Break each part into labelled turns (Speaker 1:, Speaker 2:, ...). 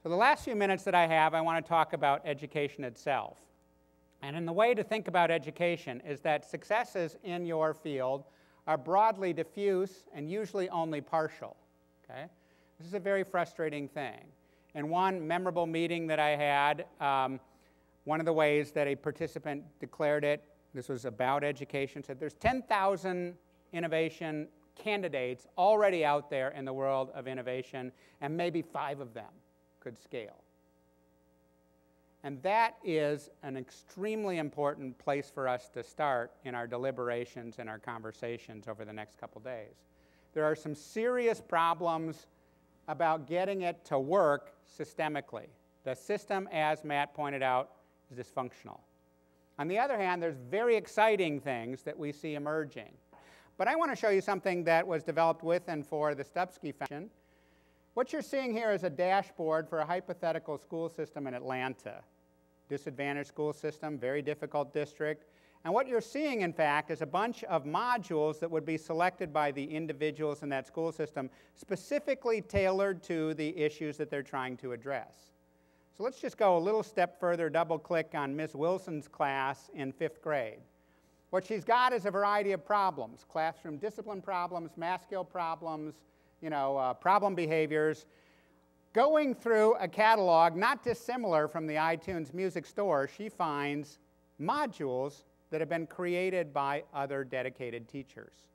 Speaker 1: So the last few minutes that I have, I want to talk about education itself. And in the way to think about education is that successes in your field are broadly diffuse and usually only partial. Okay? This is a very frustrating thing. In one memorable meeting that I had, one of the ways that a participant declared it, this was about education, said there's 10,000 innovation candidates already out there in the world of innovation, and maybe 5 of them could scale. And that is an extremely important place for us to start in our deliberations and our conversations over the next couple days. There are some serious problems about getting it to work systemically. The system, as Matt pointed out, is dysfunctional. On the other hand, there's very exciting things that we see emerging. But I want to show you something that was developed with and for the Stupski Foundation. What you're seeing here is a dashboard for a hypothetical school system in Atlanta. Disadvantaged school system, very difficult district. And what you're seeing, in fact, is a bunch of modules that would be selected by the individuals in that school system, specifically tailored to the issues that they're trying to address. So let's just go a little step further, double-click on Ms. Wilson's class in 5th grade. What she's got is a variety of problems: classroom discipline problems, math skill problems, problem behaviors. Going through a catalog not dissimilar from the iTunes Music Store, she finds modules that have been created by other dedicated teachers.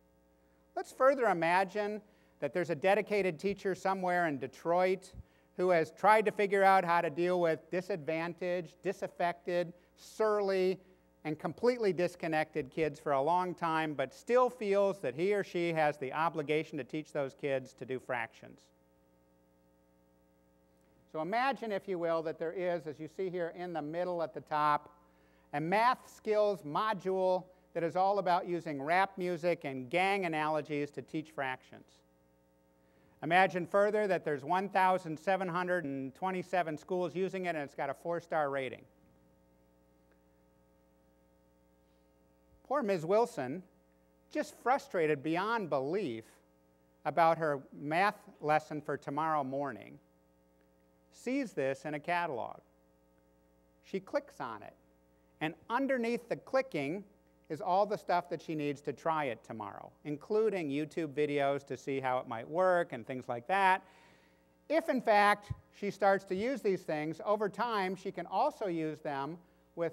Speaker 1: Let's further imagine that there's a dedicated teacher somewhere in Detroit who has tried to figure out how to deal with disadvantaged, disaffected, surly, and completely disconnected kids for a long time, but still feels that he or she has the obligation to teach those kids to do fractions. So imagine, if you will, that there is, as you see here in the middle at the top, a math skills module that is all about using rap music and gang analogies to teach fractions. Imagine further that there's 1,727 schools using it, and it's got a 4-star rating. Poor Ms. Wilson, just frustrated beyond belief about her math lesson for tomorrow morning, sees this in a catalog. She clicks on it, and underneath the clicking is all the stuff that she needs to try it tomorrow, including YouTube videos to see how it might work and things like that. If, in fact, she starts to use these things, over time she can also use them with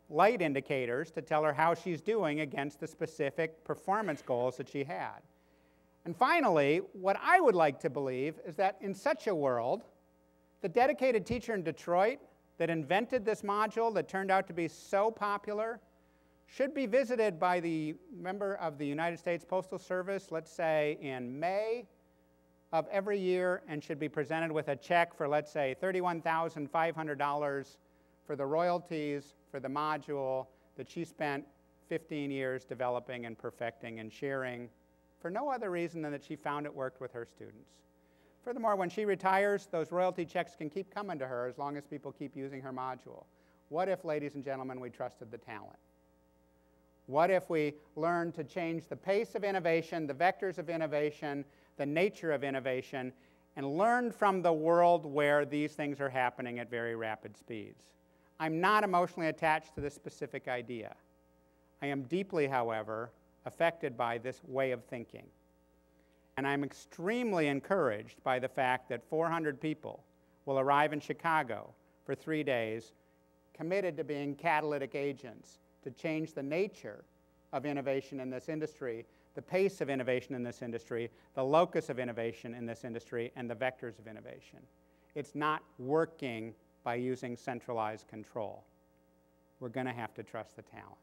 Speaker 1: light indicators to tell her how she's doing against the specific performance goals that she had. And finally, what I would like to believe is that in such a world, the dedicated teacher in Detroit that invented this module that turned out to be so popular should be visited by the member of the United States Postal Service, let's say in May of every year, and should be presented with a check for, let's say, $31,500 for the royalties for the module that she spent 15 years developing and perfecting and sharing for no other reason than that she found it worked with her students. Furthermore, when she retires, those royalty checks can keep coming to her as long as people keep using her module. What if, ladies and gentlemen, we trusted the talent? What if we learned to change the pace of innovation, the vectors of innovation, the nature of innovation, and learned from the world where these things are happening at very rapid speeds? I'm not emotionally attached to this specific idea. I am deeply, however, affected by this way of thinking. And I'm extremely encouraged by the fact that 400 people will arrive in Chicago for 3 days, committed to being catalytic agents to change the nature of innovation in this industry, the pace of innovation in this industry, the locus of innovation in this industry, and the vectors of innovation. It's not working by using centralized control. We're going to have to trust the talent.